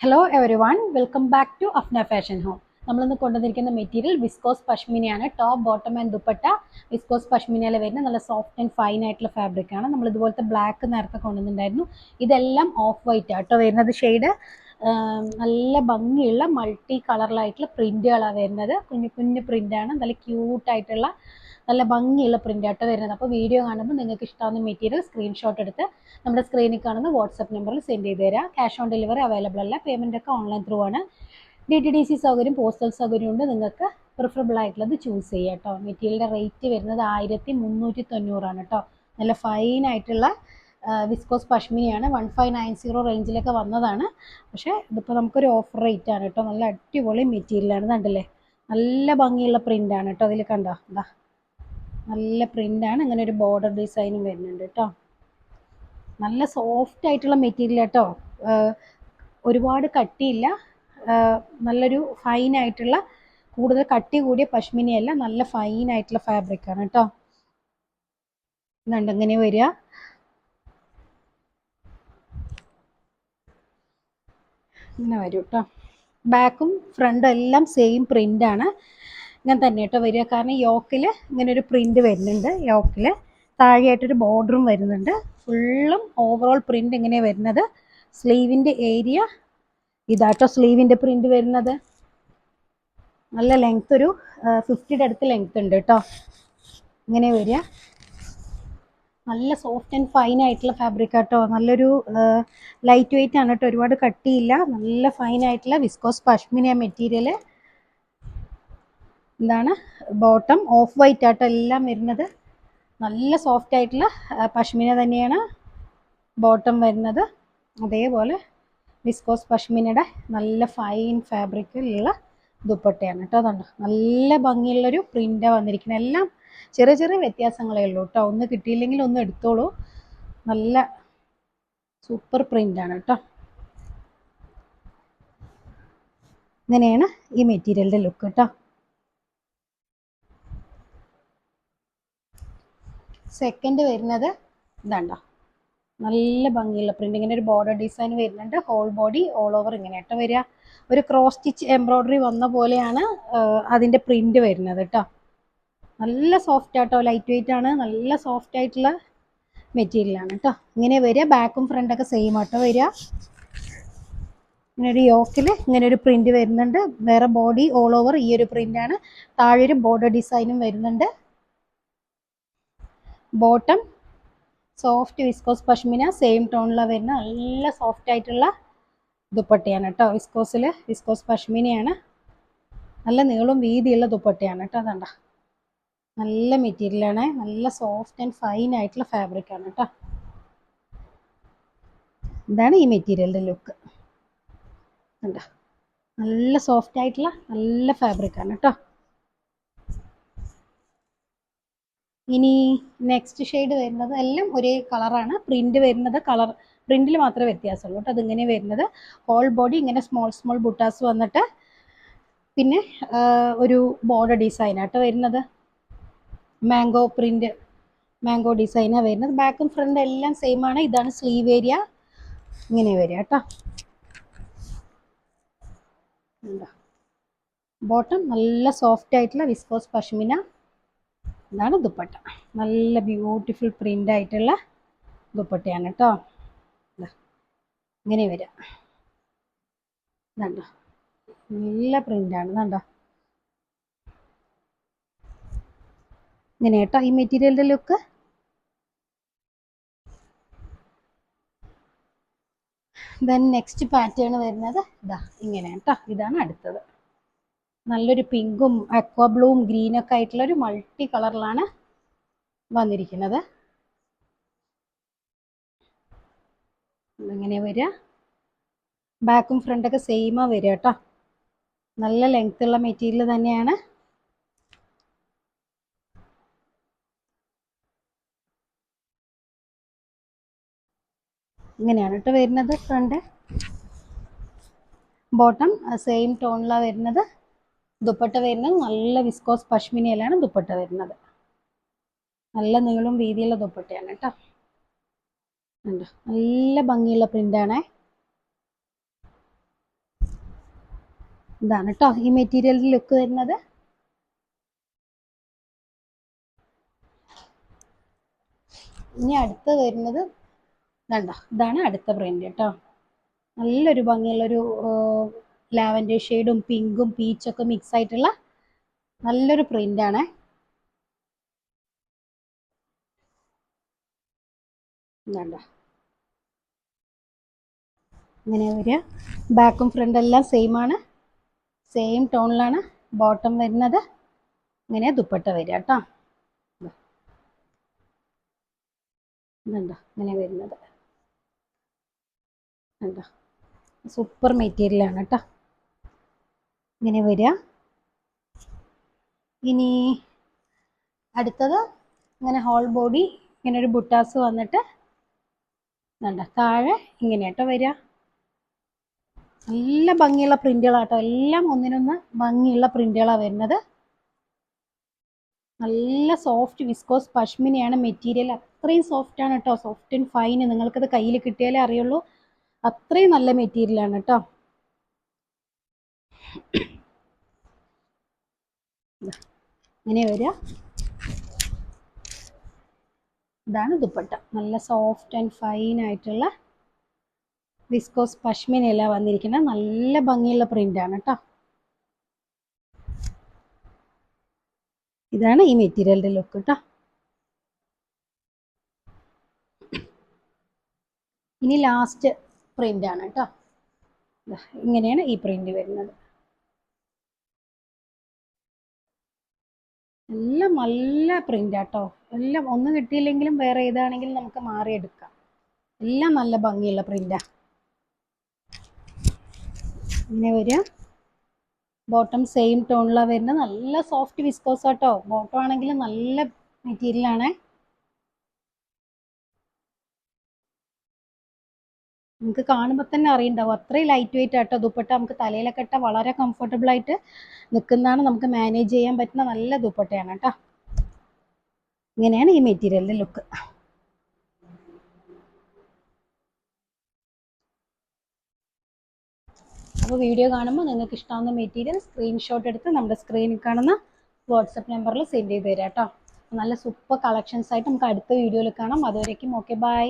Hello everyone, welcome back to Afna fashion home. നമ്മളിന്ന് കൊണ്ടുവന്നിരിക്കുന്ന material viscose പഷ്മിനയാണ്. Top bottom and dupatta viscose പഷ്മിനയിൽ വരുന്ന നല്ല സോഫ്റ്റ് ആൻഡ് ഫൈൻ ആയിട്ടുള്ള ഫാബ്രിക് ആണ്. നമ്മൾ ഇതുപോലത്തെ ബ്ലാക്ക് നേരത്തെ കൊണ്ടുവന്നിട്ടുണ്ടായിരുന്നു. ഇതെല്ലാം ഓഫ് വൈറ്റ് ആട്ടോ വരുന്നത്. ഷെയ്ഡ് നല്ല ഭംഗിയുള്ള മൾട്ടി കളറിലായിട്ടുള്ള പ്രിന്റുകളാണ് വരുന്നത്. കുഞ്ഞു കുഞ്ഞു പ്രിന്റാണ്, നല്ല ക്യൂട്ടായിട്ടുള്ള നല്ല ഭംഗിയുള്ള പ്രിന്റ് ആയിട്ട് വരുന്നത്. അപ്പോൾ വീഡിയോ കാണുമ്പോൾ നിങ്ങൾക്ക് ഇഷ്ടമാകുന്ന മെറ്റീരിയൽ സ്ക്രീൻഷോട്ട് എടുത്ത് നമ്മുടെ സ്ക്രീനിൽ കാണുന്ന വാട്സപ്പ് നമ്പറിൽ സെൻഡ് ചെയ്ത് തരാം. ക്യാഷ് ഓൺ ഡെലിവറി അവൈലബിൾ അല്ല, പേയ്മെൻ്റ് ഒക്കെ ഓൺലൈൻ ത്രൂ ആണ്. DTDC സൗകര്യം, പോസ്റ്റൽ സൗകര്യം ഉണ്ട്. നിങ്ങൾക്ക് പ്രിഫറബിൾ ആയിട്ടുള്ളത് ചൂസ് ചെയ്യാം കേട്ടോ. മെറ്റീരിയലിൻ്റെ റേറ്റ് വരുന്നത് 1390 കേട്ടോ. നല്ല ഫൈൻ ആയിട്ടുള്ള വിസ്കോസ് പഷ്മിനിയാണ്. 1590 റേഞ്ചിലൊക്കെ വന്നതാണ്. പക്ഷേ ഇതിപ്പോൾ നമുക്കൊരു ഓഫർ റേറ്റ് ആണ് കേട്ടോ. നല്ല അടിപൊളി മെറ്റീരിയലാണ്. കണ്ടില്ലേ, നല്ല ഭംഗിയുള്ള പ്രിൻ്റാണ് കേട്ടോ. അതിൽ കണ്ടോ, എന്താ നല്ല പ്രിൻ്റാണ്. ഇങ്ങനെ ഒരു ബോർഡർ ഡിസൈനും വരുന്നുണ്ട് കേട്ടോ. നല്ല സോഫ്റ്റ് ആയിട്ടുള്ള മെറ്റീരിയൽ കേട്ടോ. ഒരുപാട് കട്ടിയില്ല, നല്ലൊരു ഫൈൻ ആയിട്ടുള്ള, കൂടുതൽ കട്ടി കൂടിയ പഷ്മിനിയല്ല, നല്ല ഫൈൻ ആയിട്ടുള്ള ഫാബ്രിക് ആണ് കേട്ടോ. ഇതുണ്ട് ഇങ്ങനെ വരിക. ഇങ്ങനെ വരും കേട്ടോ. ബാക്കും ഫ്രണ്ടും എല്ലാം സെയിം പ്രിന്റ് ആണ്. ഇങ്ങനെ തന്നെ കേട്ടോ വരിക. കാരണം യോക്കിൽ ഇങ്ങനെ ഒരു പ്രിന്റ് വരുന്നുണ്ട്. യോക്കിൽ താഴെയായിട്ടൊരു ബോർഡറും വരുന്നുണ്ട്. ഫുള്ളും ഓവറോൾ പ്രിന്റ് ഇങ്ങനെ വരുന്നത്. സ്ലീവിൻ്റെ ഏരിയ ഇതാട്ടോ സ്ലീവിൻ്റെ പ്രിന്റ് വരുന്നത്. നല്ല ലെങ്ത്, ഒരു 50യുടെ അടുത്ത് ലെങ്ത് ഉണ്ട് കേട്ടോ. ഇങ്ങനെ വരിക. നല്ല സോഫ്റ്റ് ആൻഡ് ഫൈൻ ആയിട്ടുള്ള ഫാബ്രിക് ആട്ടോ. നല്ലൊരു ലൈറ്റ് വെയിറ്റ് ആണ് കേട്ടോ. ഒരുപാട് കട്ടിയില്ല, നല്ല ഫൈൻ ആയിട്ടുള്ള വിസ്കോസ് പഷ്മിന മെറ്റീരിയൽ. എന്താണ് ബോട്ടം ഓഫ് വൈറ്റ് ആട്ടോ എല്ലാം വരുന്നത്. നല്ല സോഫ്റ്റ് ആയിട്ടുള്ള പഷ്മിന തന്നെയാണ് ബോട്ടം വരുന്നത്. അതേപോലെ വിസ്കോസ് പഷ്മിനയുടെ നല്ല ഫൈൻ ഫാബ്രിക്കിലുള്ള ദുപ്പട്ടയാണ് കേട്ടോ. അതുണ്ട് നല്ല ഭംഗിയുള്ളൊരു പ്രിൻ്റാണ് വന്നിരിക്കുന്നത്. എല്ലാം ചെറിയ ചെറിയ വ്യത്യാസങ്ങളേ ഉള്ളൂ കേട്ടോ. ഒന്ന് കിട്ടിയില്ലെങ്കിൽ ഒന്ന് എടുത്തോളൂ. നല്ല സൂപ്പർ പ്രിൻ്റാണ് കേട്ടോ. ഇങ്ങനെയാണ് ഈ മെറ്റീരിയലിൻ്റെ ലുക്ക് കേട്ടോ. സെക്കൻഡ് വരുന്നത് ഇതാണ്ടോ, നല്ല ഭംഗിയുള്ള പ്രിന്റ്. ഇങ്ങനെ ഒരു ബോർഡർ ഡിസൈൻ വരുന്നുണ്ട്. ഹോൾ ബോഡി ഓൾ ഓവർ ഇങ്ങനെ കേട്ടോ വരിക. ഒരു ക്രോസ് സ്റ്റിച്ച് എംബ്രോയിഡറി വന്ന പോലെയാണ് അതിൻ്റെ പ്രിന്റ് വരുന്നത് കേട്ടോ. നല്ല സോഫ്റ്റ് ആട്ടോ, ലൈറ്റ് വെയിറ്റ് ആണ്, നല്ല സോഫ്റ്റ് ആയിട്ടുള്ള മെറ്റീരിയലാണ് കേട്ടോ. ഇങ്ങനെ വരിക. ബാക്കും ഫ്രണ്ടൊക്കെ സെയിം ആട്ടോ വരിക. ഇങ്ങനെ ഒരു യോക്കിൽ ഇങ്ങനെ ഒരു പ്രിന്റ് വരുന്നുണ്ട്. വേറെ ബോഡി ഓൾ ഓവർ ഈ ഒരു പ്രിന്റാണ്. താഴെ ഒരു ബോർഡർ ഡിസൈനും വരുന്നുണ്ട്. Bottom soft viscose pashmina same ടോണിലാണ് വരുന്നത്. നല്ല സോഫ്റ്റ് ആയിട്ടുള്ള ദുപ്പട്ടയാണ് കേട്ടോ. വിസ്കോസ് പഷ്മിനയാണ്. നല്ല നീളം വീതിയുള്ള ദുപ്പട്ടയാണ് കേട്ടോ. അതണ്ട നല്ല മെറ്റീരിയലാണ്. നല്ല സോഫ്റ്റ് ആൻഡ് ഫൈൻ ആയിട്ടുള്ള ഫാബ്രിക് ആണ് കേട്ടോ. ഇതാണ് ഈ മെറ്റീരിയലിൻ്റെ ലുക്ക്. കണ്ടോ, നല്ല സോഫ്റ്റ് ആയിട്ടുള്ള നല്ല ഫാബ്രിക് ആണ് കേട്ടോ. ഇനി നെക്സ്റ്റ് ഷെയ്ഡ് വരുന്നത് എല്ലാം ഒരേ കളറാണ്. പ്രിന്റ് വരുന്നത് കളർ പ്രിന്റിൽ മാത്രമേ വ്യത്യാസമുള്ളൂ കേട്ടോ. അതിങ്ങനെ വരുന്നത് ഹോൾ ബോഡി ഇങ്ങനെ സ്മോൾ സ്മോൾ ബുട്ടാസ് വന്നിട്ട് പിന്നെ ഒരു ബോർഡർ ഡിസൈനാട്ടോ വരുന്നത്. മാംഗോ പ്രിന്റ്, മാംഗോ ഡിസൈനാണ് വരുന്നത്. ബാക്കും ഫ്രണ്ട് എല്ലാം സെയിം ആണ്. ഇതാണ് സ്ലീവ് ഏരിയ. ഇങ്ങനെ വരിക കേട്ടോ. ബോട്ടം നല്ല സോഫ്റ്റ് ആയിട്ടുള്ള വിസ്കോസ് പഷ്മിന. ഇതാണ് ദുപ്പട്ട. നല്ല ബ്യൂട്ടിഫുൾ പ്രിന്റ് ആയിട്ടുള്ള ദുപ്പട്ടയാണ് കേട്ടോ. ഇങ്ങനെ വരിക. ഇതുണ്ടോ, നല്ല പ്രിന്റാണ്. ഇതുണ്ടോ, ഇങ്ങനെ കേട്ടോ ഈ മെറ്റീരിയലിൻ്റെ ലുക്ക്. ദെൻ നെക്സ്റ്റ് പാറ്റേൺ വരുന്നത് ഇതാ ഇങ്ങനെ കേട്ടോ. ഇതാണ് അടുത്തത്. നല്ലൊരു പിങ്കും അക്വാ ബ്ലൂവും ഗ്രീനൊക്കെ ആയിട്ടുള്ള ഒരു മൾട്ടി കളറിലാണ് വന്നിരിക്കുന്നത്. ഇങ്ങനെ വരിക. ബാക്കും ഫ്രണ്ടൊക്കെ സെയിമാ വരിക കേട്ടോ. നല്ല ലെങ്ത് ഉള്ള മെറ്റീരിയൽ തന്നെയാണ്. ഇങ്ങനെയാണ് കേട്ടോ വരുന്നത്. ഫ്രണ്ട് ബോട്ടം സെയിം ടോണിലാണ് വരുന്നത്. ദുപ്പട്ട വരുന്നത് നല്ല വിസ്കോസ് പഷ്മിനയിലാണ് ദുപ്പട്ട വരുന്നത്. നല്ല നീളം വീതിയുള്ള ദുപ്പട്ടയാണ് കേട്ടോ. നല്ല ഭംഗിയുള്ള പ്രിന്റാണ്. ഇതാണ് കേട്ടോ ഈ മെറ്റീരിയലിന്റെ ലുക്ക് വരുന്നത്. ഇനി അടുത്ത് വരുന്നത് കണ്ടോ, ഇതാണ് അടുത്ത പ്രിന്റ് കേട്ടോ. നല്ലൊരു ഭംഗിയുള്ളൊരു ലാവൻഡർ ഷെയ്ഡും പിങ്കും പീച്ചൊക്കെ മിക്സ് ആയിട്ടുള്ള നല്ലൊരു പ്രിന്റാണ്. കണ്ടോ, ഇങ്ങനെ വരിക. ബാക്കും ഫ്രണ്ട് എല്ലാം സെയിം ആണ്, സെയിം ടോണിലാണ് ബോട്ടം വരുന്നത്. ഇങ്ങനെ ദുപ്പട്ട വരിക കേട്ടോ. ഇതുണ്ടോ ഇങ്ങനെ വരുന്നത്. കണ്ടോ, സൂപ്പർ മെറ്റീരിയലാണ് കേട്ടോ. ഇങ്ങനെ വരിക. ഇനി അടുത്തത് ഇങ്ങനെ ഹോൾ ബോഡി ഇങ്ങനെ ഒരു ബുട്ടാസ് വന്നിട്ട് കണ്ടോ താഴെ ഇങ്ങനെ കേട്ടോ വരിക. നല്ല ഭംഗിയുള്ള പ്രിന്റുകളാട്ടോ, എല്ലാം ഒന്നിനൊന്ന് ഭംഗിയുള്ള പ്രിന്റുകളാണ് വരുന്നത്. നല്ല സോഫ്റ്റ് വിസ്കോസ് പഷ്മിനയാണ് മെറ്റീരിയൽ. അത്രയും സോഫ്റ്റ് ആണ് കേട്ടോ, സോഫ്റ്റ് ആൻഡ് ഫൈൻ. നിങ്ങൾക്കത് കയ്യിൽ കിട്ടിയാലേ അറിയുള്ളൂ, അത്രയും നല്ല മെറ്റീരിയലാണ് കേട്ടോ. ഇങ്ങനെ വരിക. ഇതാണ് ദുപ്പട്ട. നല്ല സോഫ്റ്റ് ആൻഡ് ഫൈൻ ആയിട്ടുള്ള വിസ്കോസ് പഷ്മിനയല്ല വന്നിരിക്കുന്നത്. നല്ല ഭംഗിയുള്ള പ്രിന്റാണ് കേട്ടോ. ഇതാണ് ഈ മെറ്റീരിയലിന്റെ ലുക്ക് കേട്ടോ. ഇനി ലാസ്റ്റ് പ്രിന്റ് ആണ് കേട്ടോ. ഇങ്ങനെയാണ് ഈ പ്രിന്റ് വരുന്നത്. എല്ലാം നല്ല പ്രിന്റ് ആട്ടോ. എല്ലാം ഒന്ന് കിട്ടിയില്ലെങ്കിലും വേറെ ഏതാണെങ്കിലും നമുക്ക് മാറിയെടുക്കാം. എല്ലാം നല്ല ഭംഗിയുള്ള പ്രിന്റാ. ഇങ്ങനെ വരിക. ബോട്ടം സെയിം ടോണിലാണ് വരുന്നത്. നല്ല സോഫ്റ്റ് വിസ്കോസ് ആട്ടോ. ബോട്ടം ആണെങ്കിൽ നല്ല മെറ്റീരിയൽ ആണ്. നമുക്ക് കാണുമ്പോൾ തന്നെ അറിയുണ്ടാവും അത്രയും ലൈറ്റ് വെയിറ്റ് ആട്ടോ ദുപ്പട്ട. നമുക്ക് തലയിലൊക്കെ ഇട്ടാൽ വളരെ കംഫർട്ടബിൾ ആയിട്ട് നിൽക്കുന്നതാണ്. നമുക്ക് മാനേജ് ചെയ്യാൻ പറ്റുന്ന നല്ല ദുപ്പട്ടയാണ് കേട്ടോ. ഇങ്ങനെയാണ് ഈ മെറ്റീരിയലിന്റെ ലുക്ക്. അപ്പോൾ വീഡിയോ കാണുമ്പോൾ നിങ്ങൾക്ക് ഇഷ്ടമാവുന്ന മെറ്റീരിയൽ സ്ക്രീൻഷോട്ട് എടുത്ത് നമ്മുടെ സ്ക്രീനിൽ കാണുന്ന വാട്സപ്പ് നമ്പറിൽ സെൻഡ് ചെയ്ത് തരാം കേട്ടോ. നല്ല സൂപ്പർ കളക്ഷൻസ് ആയിട്ട് നമുക്ക് അടുത്ത വീഡിയോയിൽ കാണാം. അതുവരേക്കും ഓക്കെ, ബൈ.